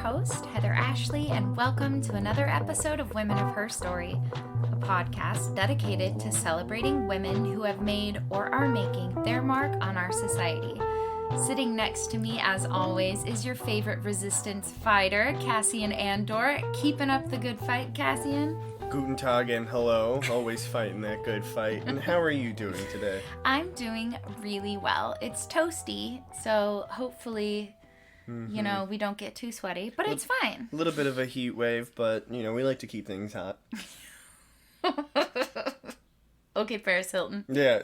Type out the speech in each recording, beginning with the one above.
host, Heather Ashley, and welcome to another episode of Women of Her Story, a podcast dedicated to celebrating women who have made or are making their mark on our society. Sitting next to me, as always, is your favorite resistance fighter, Cassian Andor. Keeping up the good fight, Cassian? Guten Tag and hello. Always fighting that good fight. And how are you doing today? I'm doing really well. It's toasty, so hopefully, we don't get too sweaty, but it's fine. A little bit of a heat wave, but, we like to keep things hot. Okay, Paris Hilton. Yeah,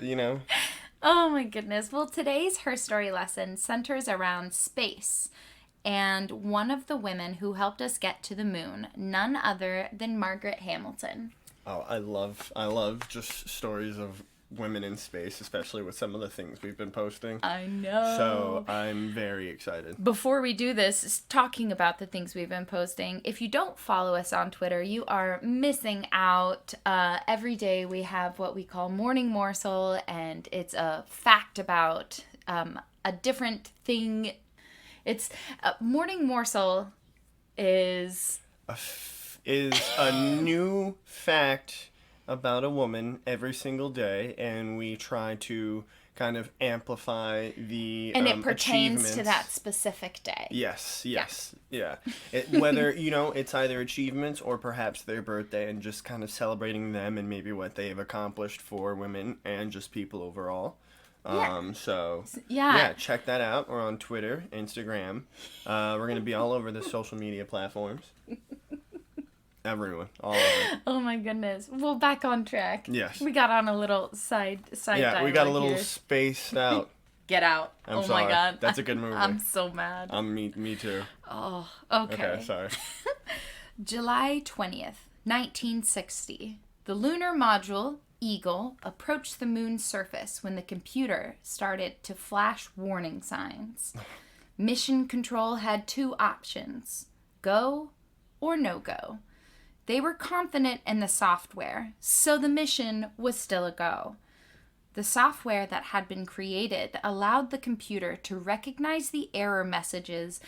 Oh my goodness. Well, today's Her Story lesson centers around space and one of the women who helped us get to the moon, none other than Margaret Hamilton. Oh, I love just stories of women in space, especially with some of the things we've been posting. I know. So I'm very excited. Before we do this, talking about the things we've been posting, if you don't follow us on Twitter, you are missing out. Every day we have what we call Morning Morsel, and it's a fact about a different thing. It's Morning Morsel is a new fact about a woman every single day, and we try to kind of amplify the and it pertains achievements. To that specific day. Yes, yeah. Whether it's either achievements or perhaps their birthday, and just kind of celebrating them and maybe what they've accomplished for women and just people overall. So check that out. We're on Twitter, Instagram. We're gonna be all over the social media platforms. Everyone, all over. Oh my goodness. Well, back on track. Yes. We got on a little side Yeah, we got a little here. Spaced out. Get out. I'm sorry. My God. That's a good movie. I'm so mad. Me too. Oh, okay. Okay, sorry. July 20th, 1960. The lunar module, Eagle, approached the moon's surface when the computer started to flash warning signs. Mission Control had two options, go or no go. They were confident in the software, so the mission was still a go. The software that had been created allowed the computer to recognize the error messages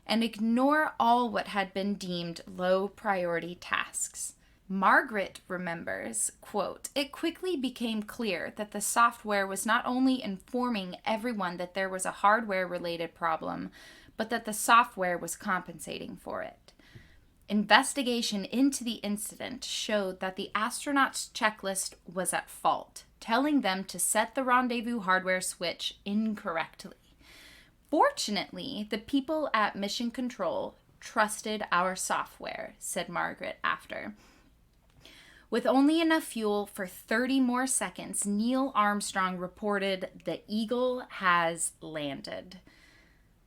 and ignore all what had been deemed low-priority tasks. Margaret remembers, quote, "It quickly became clear that the software was not only informing everyone that there was a hardware-related problem, but that the software was compensating for it. Investigation into the incident showed that the astronauts' checklist was at fault, telling them to set the rendezvous hardware switch incorrectly. Fortunately, the people at Mission Control trusted our software," said Margaret after. With only enough fuel for 30 more seconds, Neil Armstrong reported the Eagle has landed.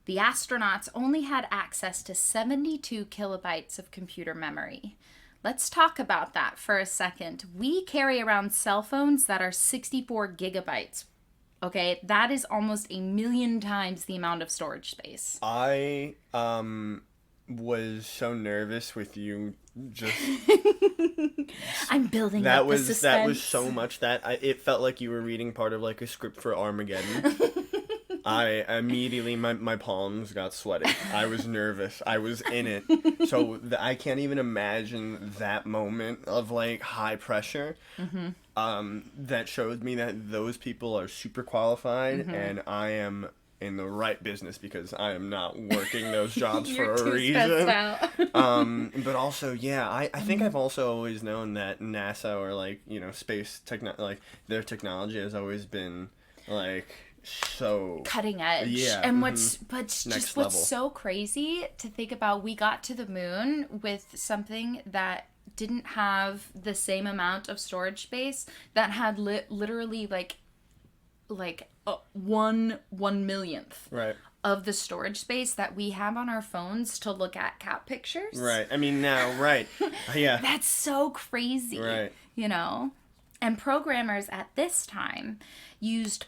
The astronauts only had access to 72 kilobytes of computer memory. Let's talk about that for a second. We carry around cell phones that are 64 gigabytes. Okay, that is almost 1,000,000 times the amount of storage space. I was so nervous with you just... I'm building up the suspense. That was so much that it felt like you were reading part of like a script for Armageddon. I immediately, my palms got sweaty. I was nervous. I was in it. So I can't even imagine that moment of like high pressure. That showed me that those people are super qualified and I am in the right business because I am not working those jobs for a reason. But also, yeah, I think I've also always known that NASA or like, space like their technology has always been like so cutting edge. Yeah. And what's so crazy to think about, we got to the moon with something that didn't have the same amount of storage space, that had literally like 1/1,000,000th right of the storage space that we have on our phones to look at cat pictures. Right. I mean, now, right. Yeah. That's so crazy. Right. And programmers at this time used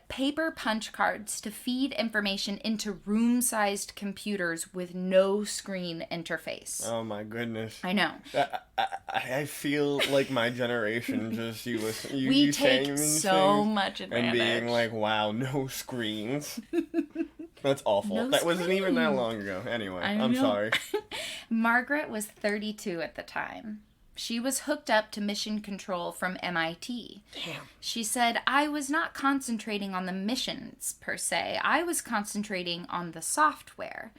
paper punch cards to feed information into room-sized computers with no screen interface. Oh my goodness. I know. I feel like my generation just we take so much advantage. And being like, wow, no screens. That's awful. No That wasn't even that scream. long ago. Anyway, I I'm know. sorry. Margaret was 32 at the time. She was hooked up to mission control from MIT. Damn. She said, I was not concentrating on the missions, per se. I was concentrating on the software.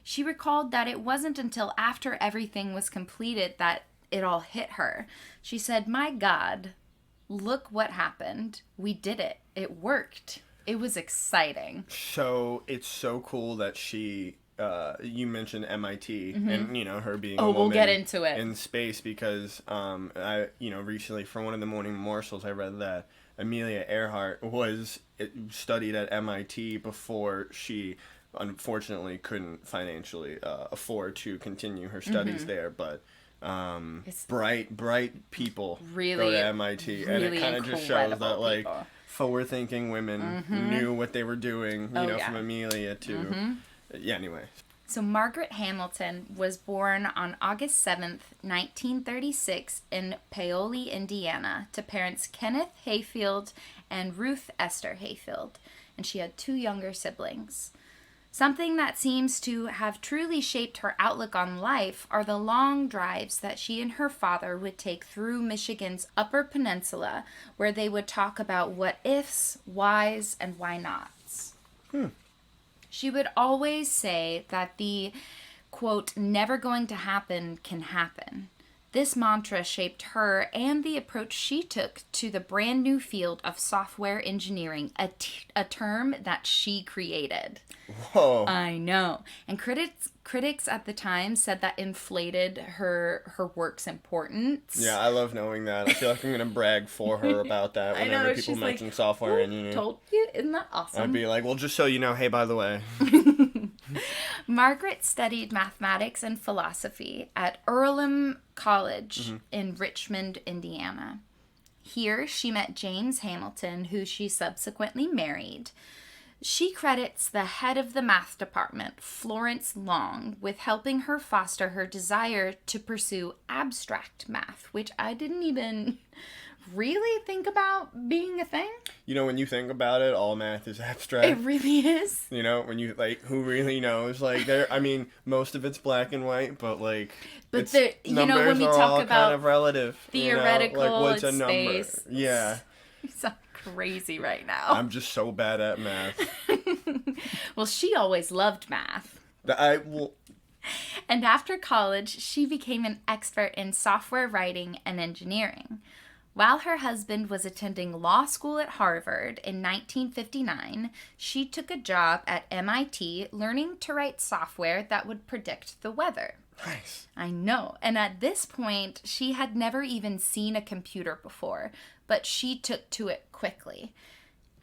She recalled that it wasn't until after everything was completed that it all hit her. She said, my God, look what happened. We did it. It worked. It was exciting. So, it's so cool that she... you mentioned MIT and, you know, her being a Oh, we'll woman get into it. in space because, I, you know, recently for one of the morning morsels, I read that Amelia Earhart studied at MIT before she unfortunately couldn't financially afford to continue her studies there, but bright people Really, go to MIT, and it kind of just shows that, like, people. forward-thinking women knew what they were doing, you know, yeah. from Amelia to... Yeah, anyway. So Margaret Hamilton was born on August 7th, 1936 in Paoli, Indiana, to parents Kenneth Hayfield and Ruth Esther Hayfield, and she had 2 younger siblings. Something that seems to have truly shaped her outlook on life are the long drives that she and her father would take through Michigan's Upper Peninsula, where they would talk about what ifs, whys, and why nots. She would always say that the, quote, never going to happen can happen. This mantra shaped her and the approach she took to the brand new field of software engineering, a term that she created. Whoa. I know. And critics at the time said that inflated her work's importance. Yeah, I love knowing that. I feel like I'm going to brag for her about that I whenever know, people she's mention like, software "Who engineering. told you? Isn't that awesome?" I'd be like, well, just so you know, hey, by the way. Margaret studied mathematics and philosophy at Earlham College in Richmond, Indiana. Here, she met James Hamilton, who she subsequently married. She credits the head of the math department, Florence Long, with helping her foster her desire to pursue abstract math, which I didn't even really think about being a thing. You know, when you think about it, all math is abstract. It really is. You know, when you, like, who really knows? Like, I mean, most of it's black and white, but, like, But the, you know, when we numbers are talk all about kind of relative. theoretical, you know? Like, what's a it's number? space. Yeah. You sound crazy right now. I'm just so bad at math. Well, she always loved math. Well, And after college, she became an expert in software writing and engineering. While her husband was attending law school at Harvard in 1959, she took a job at MIT learning to write software that would predict the weather. nice. I know. And at this point, she had never even seen a computer before, but she took to it quickly.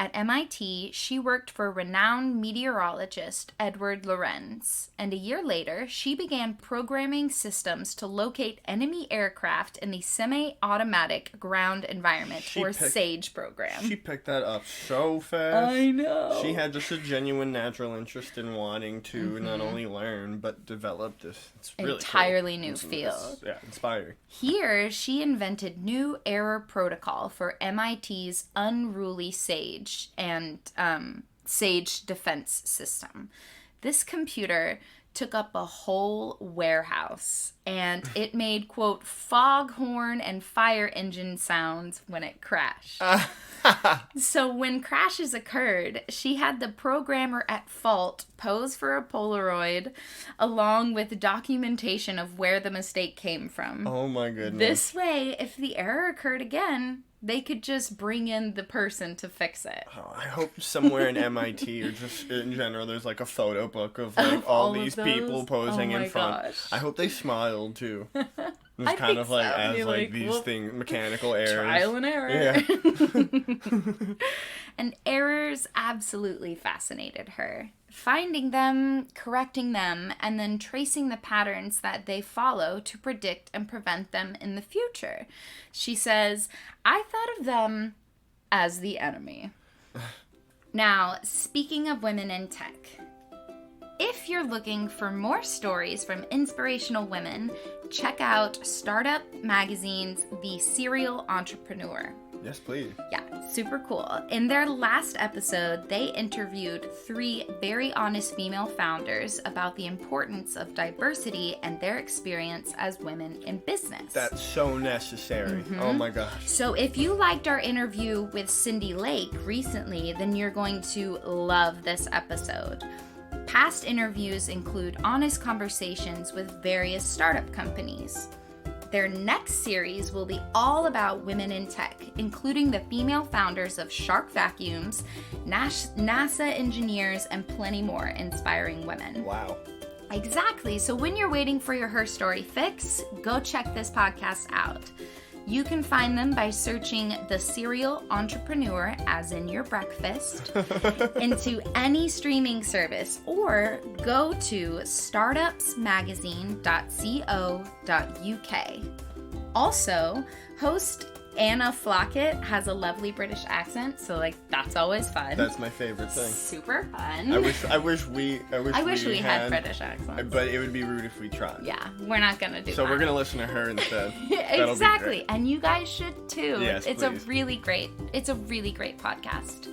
At MIT, she worked for renowned meteorologist Edward Lorenz, and a year later, she began programming systems to locate enemy aircraft in the Semi-Automatic Ground Environment, or SAGE program. She picked that up so fast. I know. She had just a genuine natural interest in wanting to not only learn, but develop this. It's really entirely cool. new field. Yeah, inspiring. Here, she invented new error protocol for MIT's unruly SAGE and SAGE defense system. This computer took up a whole warehouse, and it made, quote, foghorn and fire engine sounds when it crashed. So when crashes occurred, she had the programmer at fault pose for a Polaroid along with documentation of where the mistake came from. Oh my goodness. This way, if the error occurred again, they could just bring in the person to fix it. Oh, I hope somewhere in MIT or just in general there's like a photo book of like all these people posing in front. Gosh. I hope they smiled too. It's I kind think of like so. as You're like like, these well, things, mechanical errors. Trial and error. Yeah. And errors absolutely fascinated her. Finding them, correcting them, and then tracing the patterns that they follow to predict and prevent them in the future. She says, I thought of them as the enemy. Now, speaking of women in tech, if you're looking for more stories from inspirational women, check out Startup Magazine's The Serial Entrepreneur. Yes, please. Yeah, super cool. In their last episode, they interviewed 3 very honest female founders about the importance of diversity and their experience as women in business. That's so necessary. Oh my gosh. So if you liked our interview with Cindy Lake recently, then you're going to love this episode. Past interviews include honest conversations with various startup companies. Their next series will be all about women in tech, including the female founders of Shark Vacuums, NASA engineers, and plenty more inspiring women. Wow. Exactly. So when you're waiting for your Her Story fix, go check this podcast out. You can find them by searching The Serial Entrepreneur, as in your breakfast, into any streaming service, or go to startupsmagazine.co.uk. Also, host Anna Flockett has a lovely British accent, so that's always fun. That's my favorite thing. Super fun. I wish we had British accents. But it would be rude if we tried. Yeah, we're not gonna do that. So we're gonna listen to her instead. Exactly, and you guys should too. Yes, it's please. a really great podcast.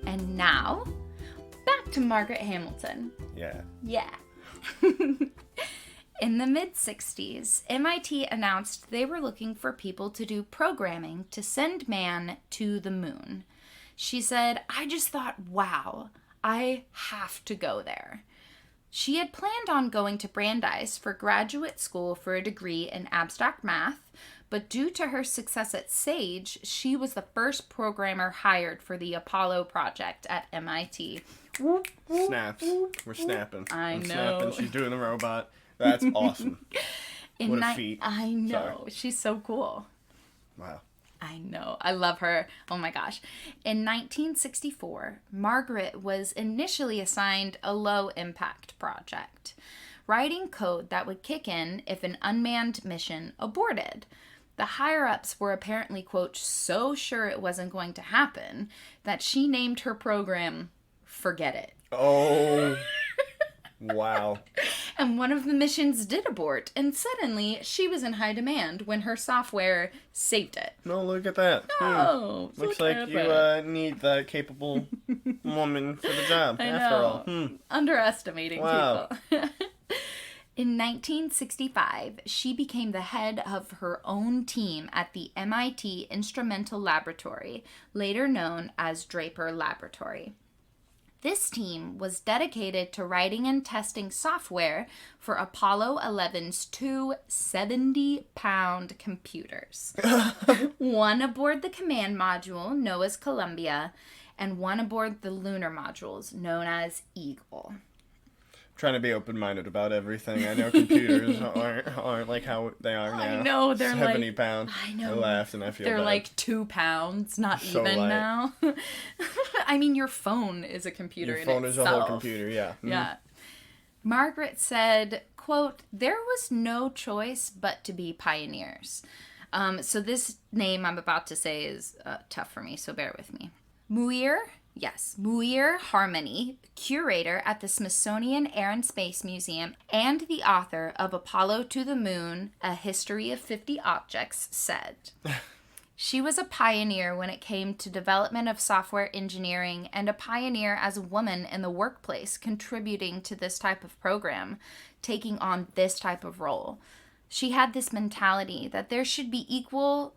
And now, back to Margaret Hamilton. Yeah. Yeah. In the mid-60s, MIT announced they were looking for people to do programming to send man to the moon. She said, "I just thought, wow, I have to go there." She had planned on going to Brandeis for graduate school for a degree in abstract math, but due to her success at Sage, she was the first programmer hired for the Apollo project at MIT. Snaps. We're snapping. I know. Snapping. She's doing the robot. That's awesome. What a feat. I know. Sorry. She's so cool. Wow. I know. I love her. Oh my gosh. In 1964, Margaret was initially assigned a low-impact project, writing code that would kick in if an unmanned mission aborted. The higher-ups were apparently, quote, so sure it wasn't going to happen that she named her program Forget It. Oh, wow. And one of the missions did abort, and suddenly she was in high demand when her software saved it. No, look at that. Oh, Looks like you need that capable woman for the job, after all. Underestimating Wow. people. In 1965, she became the head of her own team at the MIT Instrumental Laboratory, later known as Draper Laboratory. This team was dedicated to writing and testing software for Apollo 11's 2 70-pound computers. One aboard the command module, known as Columbia, and one aboard the lunar modules, known as Eagle. Trying to be open-minded about everything. I know computers aren't like how they are now. I know, they're 70 like... pounds. I know. I laughed and I feel They're bad. like 2 pounds, not So even light. now. I mean, your phone is a computer Your phone in is itself. a whole computer, yeah. Yeah. Margaret said, quote, "There was no choice but to be pioneers." So this name I'm about to say is tough for me, so bear with me. Muir Harmony, curator at the Smithsonian Air and Space Museum and the author of Apollo to the Moon, A History of 50 Objects, said, "She was a pioneer when it came to development of software engineering and a pioneer as a woman in the workplace contributing to this type of program, taking on this type of role. She had this mentality that there should be equal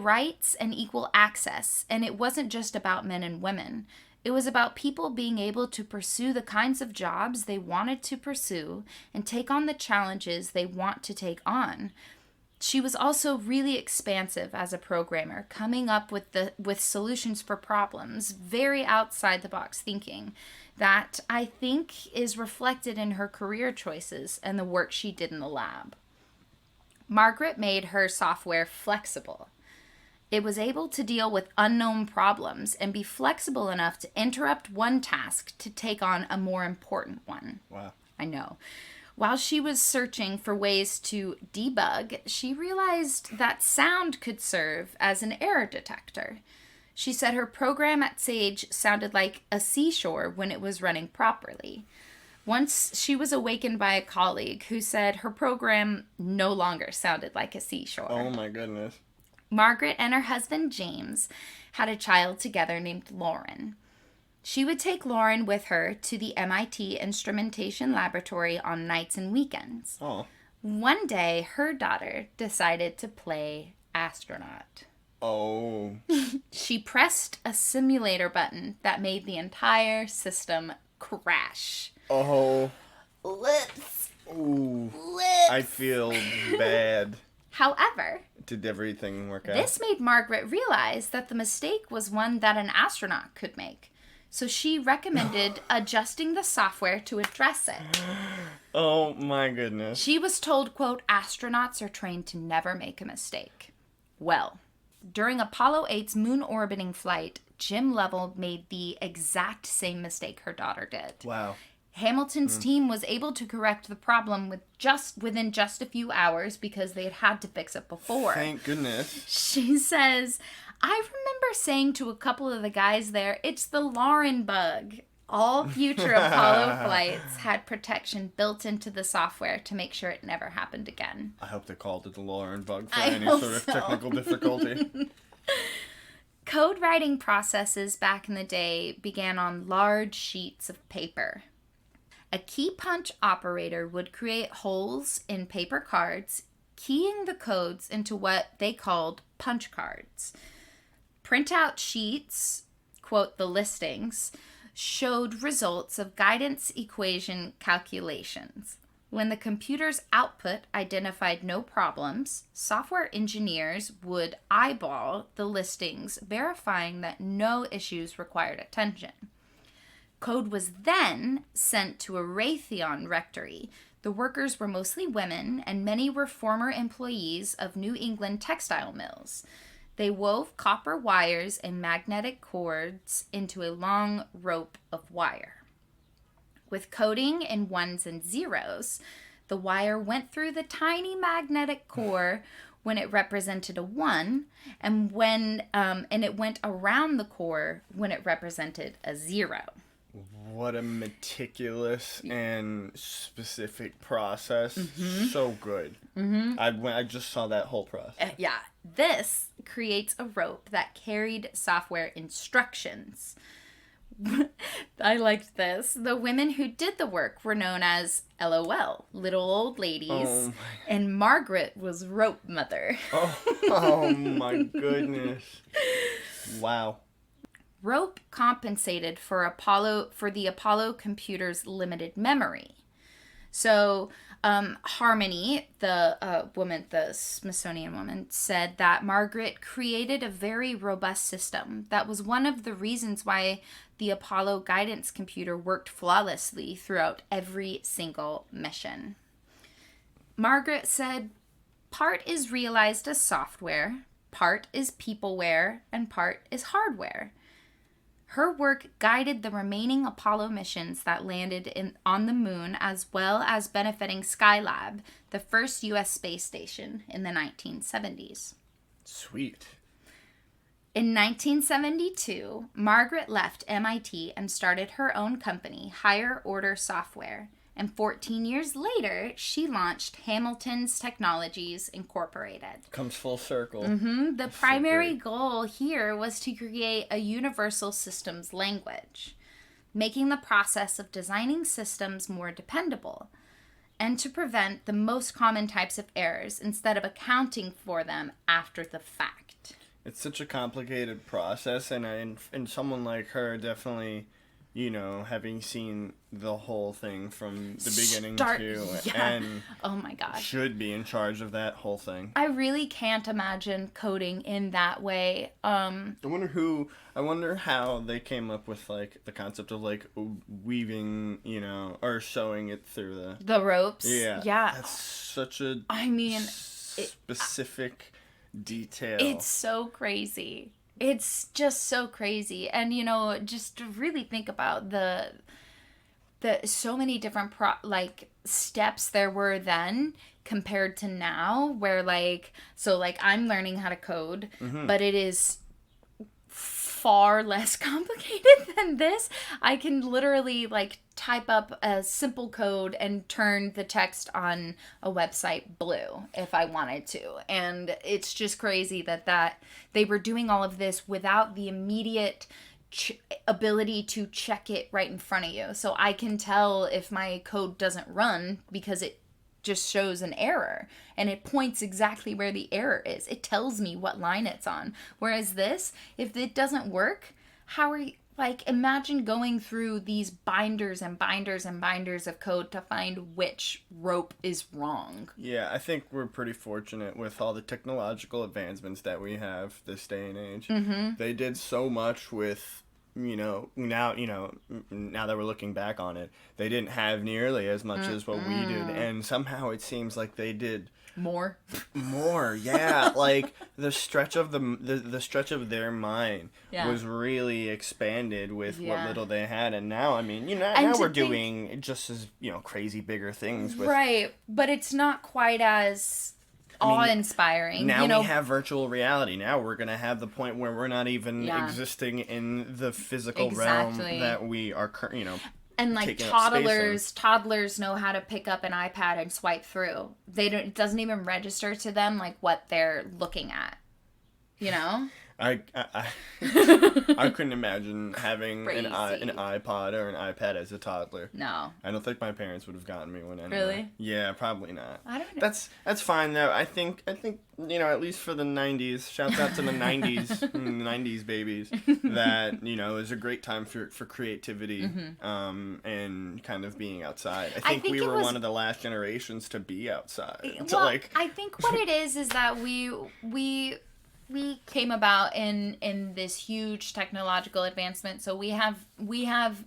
rights and equal access, and it wasn't just about men and women. It was about people being able to pursue the kinds of jobs they wanted to pursue and take on the challenges they want to take on. She was also really expansive as a programmer, coming up with solutions for problems, very outside the box thinking, that I think is reflected in her career choices and the work she did in the lab." Margaret made her software flexible. It was able to deal with unknown problems and be flexible enough to interrupt one task to take on a more important one. Wow. I know. While she was searching for ways to debug, she realized that sound could serve as an error detector. She said her program at Sage sounded like a seashore when it was running properly. Once she was awakened by a colleague who said her program no longer sounded like a seashore. Oh my goodness. Margaret and her husband, James, had a child together named Lauren. She would take Lauren with her to the MIT Instrumentation Laboratory on nights and weekends. Oh. One day, her daughter decided to play astronaut. Oh. She pressed a simulator button that made the entire system crash. Oh. Lips. Ooh. Lips. I feel bad. However, did everything work out? This made Margaret realize that the mistake was one that an astronaut could make. So she recommended adjusting the software to address it. Oh my goodness. She was told, quote, astronauts are trained to never make a mistake. Well, during Apollo 8's moon orbiting flight, Jim Lovell made the exact same mistake her daughter did. Wow. Hamilton's team was able to correct the problem within just a few hours because they had to fix it before. Thank goodness. She says, I remember saying to a couple of the guys there, it's the Lauren bug. All future Apollo flights had protection built into the software to make sure it never happened again. I hope they called it the Lauren bug for I any hope sort of so. technical difficulty. Code writing processes back in the day began on large sheets of paper. A key punch operator would create holes in paper cards, keying the codes into what they called punch cards. Printout sheets, quote, the listings, showed results of guidance equation calculations. When the computer's output identified no problems, software engineers would eyeball the listings, verifying that no issues required attention. Code was then sent to a Raytheon rectory. The workers were mostly women, and many were former employees of New England textile mills. They wove copper wires and magnetic cords into a long rope of wire. With coding in ones and zeros, the wire went through the tiny magnetic core when it represented a 1, and it went around the core when it represented a 0. What a meticulous and specific process. So good. I just saw that whole process. Yeah. This creates a rope that carried software instructions. I liked this. The women who did the work were known as LOL, little old ladies, and Margaret was rope mother. Oh my goodness. Wow. Rope compensated for the Apollo computer's limited memory. So, Harmony, the Smithsonian woman, said that Margaret created a very robust system. That was one of the reasons why the Apollo guidance computer worked flawlessly throughout every single mission. Margaret said, part is realized as software, part is peopleware, and part is hardware. Her work guided the remaining Apollo missions that landed on the moon, as well as benefiting Skylab, the first U.S. space station in the 1970s. Sweet. In 1972, Margaret left MIT and started her own company, Higher Order Software. And 14 years later, she launched Hamilton's Technologies Incorporated. Comes full circle. The primary goal here was to create a universal systems language, making the process of designing systems more dependable, and to prevent the most common types of errors instead of accounting for them after the fact. It's such a complicated process, and someone like her definitely, having seen the whole thing from the beginning and oh my gosh, should be in charge of that whole thing. I really can't imagine coding in that way. I wonder how they came up with the concept of weaving, or sewing it through the ropes. Yeah. That's such a specific detail. It's so crazy. It's just so crazy. And, just to really think about the so many different steps there were then compared to now, where I'm learning how to code, but it is far less complicated than this. I can literally like type up a simple code and turn the text on a website blue if I wanted to. And it's just crazy that they were doing all of this without the immediate ability to check it right in front of you. So I can tell if my code doesn't run because it just shows an error and it points exactly where the error is. It tells me what line it's on. Whereas this, if it doesn't work, how are you, like, imagine going through these binders and binders and binders of code to find which rope is wrong. Yeah, I think we're pretty fortunate with all the technological advancements that we have this day and age. Mm-hmm. They did so much with, now that we're looking back on it, they didn't have nearly as much as what we did, and somehow it seems like they did more, yeah. Like the stretch of the stretch of their mind was really expanded with what little they had, and now now we're doing just as crazy bigger things with, right, but it's not quite as awe-inspiring. Now we have virtual reality. Now we're going to have the point where we're not even existing in the physical realm that we are, and like toddlers know how to pick up an iPad and swipe through. It doesn't even register to them like what they're looking at. I couldn't imagine having an iPod or an iPad as a toddler. No. I don't think my parents would have gotten me one anyway. Really? Yeah, probably not. I don't know. That's fine though. I think at least for the 90s, shouts out to the 90s babies, that is a great time for creativity, and kind of being outside. I think we were one of the last generations to be outside. I think what it is that we came about in this huge technological advancement. So we have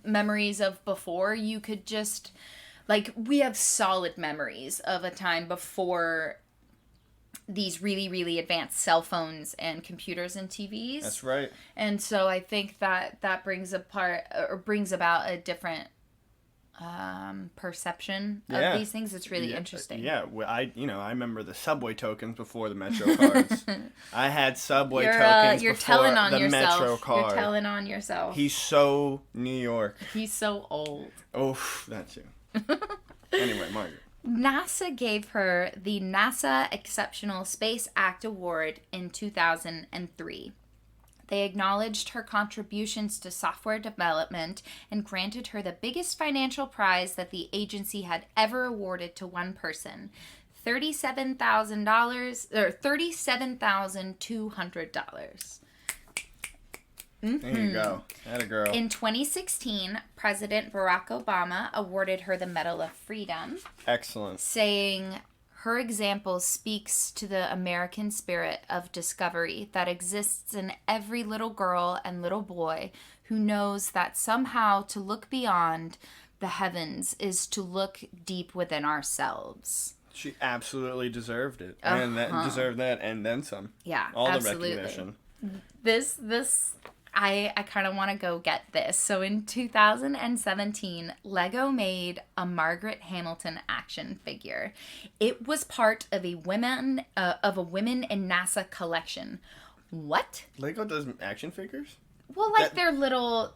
memories of before you could just, like, we have solid memories of a time before these really, really advanced cell phones and computers and TVs. That's right. And so I think that brings about a different perception of these things. It's really interesting. Yeah, I remember the subway tokens before the Metro cards. I had subway tokens before the Metro card. You're telling on yourself. He's so New York. He's so old. Oh, that too. Anyway, Margaret. NASA gave her the NASA Exceptional Space Act Award in 2003. They acknowledged her contributions to software development and granted her the biggest financial prize that the agency had ever awarded to one person, $37,200. There you go. Atta girl. In 2016, President Barack Obama awarded her the Medal of Freedom. Excellent. Saying, her example speaks to the American spirit of discovery that exists in every little girl and little boy who knows that somehow to look beyond the heavens is to look deep within ourselves. She absolutely deserved it. And deserved that and then some. Yeah, all absolutely. The recognition. I kind of want to go get this. So in 2017, Lego made a Margaret Hamilton action figure. It was part of a women in NASA collection. What? Lego does action figures? Well, their little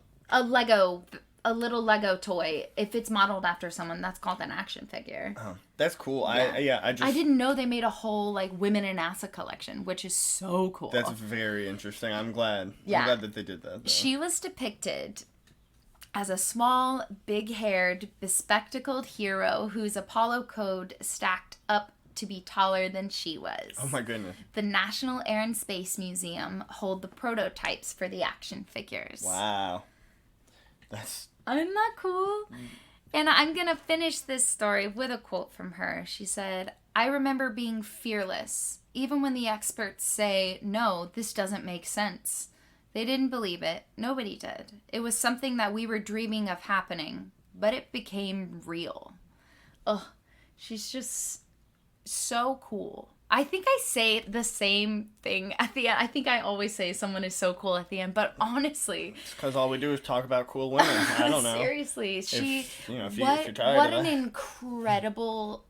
little Lego toy. If it's modeled after someone, that's called an action figure. Oh, that's cool. Yeah. I didn't know they made a whole women in NASA collection, which is so cool. That's very interesting. I'm glad. Yeah. I'm glad that they did that, though. She was depicted as a small, big-haired, bespectacled hero whose Apollo code stacked up to be taller than she was. Oh my goodness. The National Air and Space Museum hold the prototypes for the action figures. Wow. Isn't that cool? And I'm going to finish this story with a quote from her. She said, "I remember being fearless, even when the experts say, no, this doesn't make sense. They didn't believe it. Nobody did. It was something that we were dreaming of happening, but it became real." Ugh, she's just so cool. I think I say the same thing at the end. I think I always say someone is so cool at the end, but honestly... It's because all we do is talk about cool women. I don't know. Seriously. If you're tired what of an that. incredible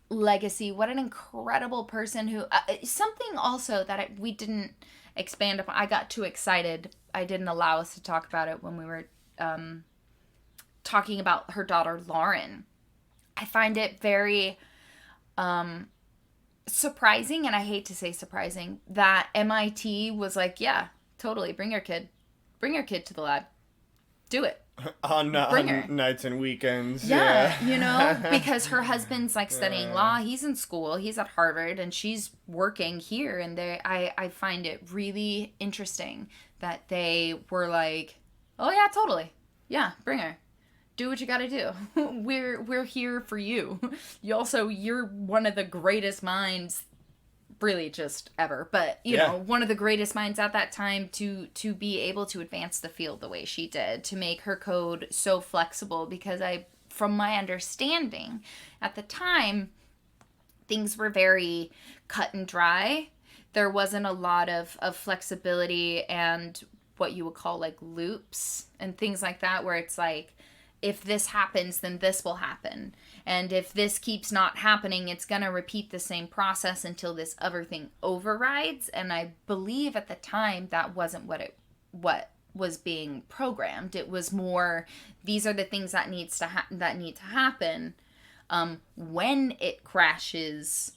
legacy. What an incredible person who... something also that we didn't expand upon. I got too excited. I didn't allow us to talk about it when we were talking about her daughter, Lauren. I find it very surprising, and I hate to say surprising, that MIT was like, yeah, totally, bring your kid to the lab. Do it. On nights and weekends. Yeah, you know, because her husband's like studying law. He's in school. He's at Harvard, and she's working here. And I find it really interesting that they were like, oh yeah, totally. Yeah, bring her. Do what you gotta do. We're here for you. You're one of the greatest minds, really just ever, but you know, one of the greatest minds at that time to be able to advance the field the way she did, to make her code so flexible, because from my understanding at the time, things were very cut and dry. There wasn't a lot of flexibility and what you would call like loops and things like that, where it's like, if this happens, then this will happen. And if this keeps not happening, it's going to repeat the same process until this other thing overrides. And I believe at the time that wasn't what was being programmed. It was more, these are the things that need to happen. When it crashes,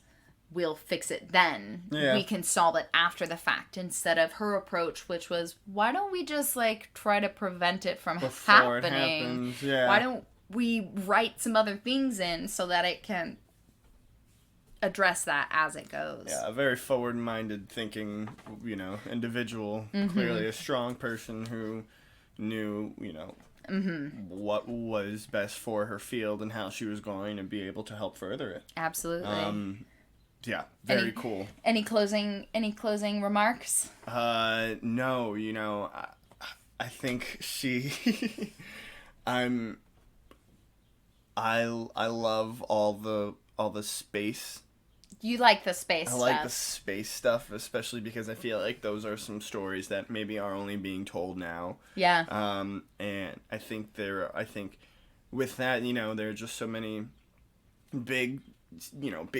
we'll fix it then. Yeah. We can solve it after the fact, instead of her approach, which was, why don't we just like try to prevent it from before happening? It happens. Yeah. Why don't we write some other things in so that it can address that as it goes? Yeah, a very forward-minded thinking, you know, individual. Mm-hmm. Clearly a strong person who knew, you know, what was best for her field and how she was going to be able to help further it. Absolutely. Yeah, very cool. Any closing remarks? No, you know, I think she I love all the space. You like the space stuff. I like the space stuff, especially because I feel like those are some stories that maybe are only being told now. Yeah. And I think with that, you know, there are just so many big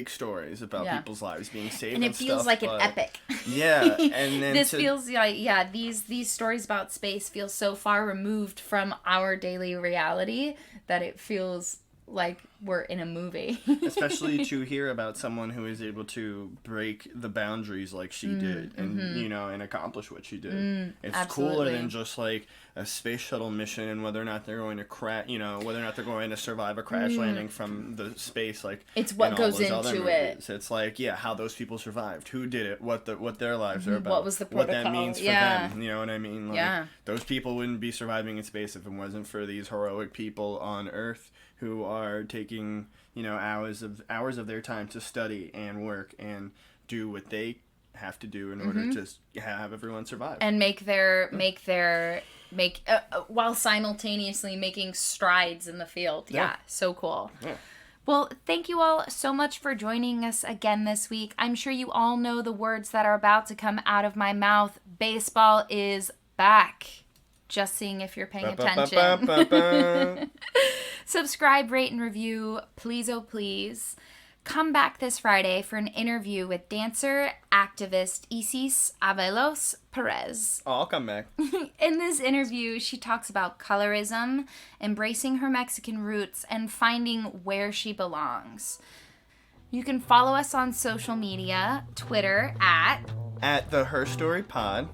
stories about people's lives being saved, and it feels like an epic. Yeah, and then feels like, these stories about space feel so far removed from our daily reality that it feels like we're in a movie. Especially to hear about someone who is able to break the boundaries like she did, and you know, and accomplish what she did. It's absolutely cooler than just like a space shuttle mission and whether or not they're going to whether or not they're going to survive a crash landing from the space. Like, it's what goes into it. It's like, how those people survived, who did it, what their lives are about, what was the protocol, what that means for them. You know what I mean? Like, those people wouldn't be surviving in space if it wasn't for these heroic people on Earth who are taking, you know, hours of their time to study and work and do what they have to do in order to have everyone survive and while simultaneously making strides in the field. Yeah, so cool. Yeah. Well, thank you all so much for joining us again this week. I'm sure you all know the words that are about to come out of my mouth. Baseball is back. Just seeing if you're paying attention. Subscribe, rate, and review, please, oh please. Come back this Friday for an interview with dancer, activist Isis Avelos Perez. Oh, I'll come back. In this interview, she talks about colorism, embracing her Mexican roots, and finding where she belongs. You can follow us on social media, Twitter at the Her Story Pod,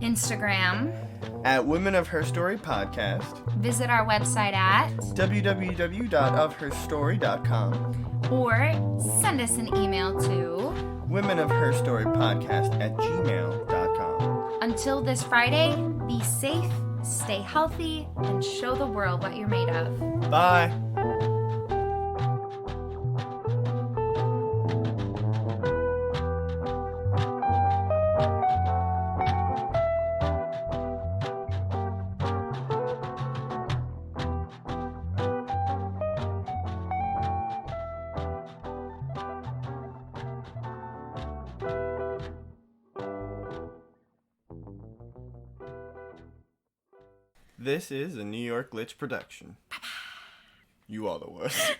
Instagram at Women of Her Story Podcast. Visit our website at www.ofherstory.com. Or send us an email to womenofherstorypodcast@gmail.com. Until this Friday, be safe, stay healthy, and show the world what you're made of. Bye. This is a New York Glitch production. You are the worst.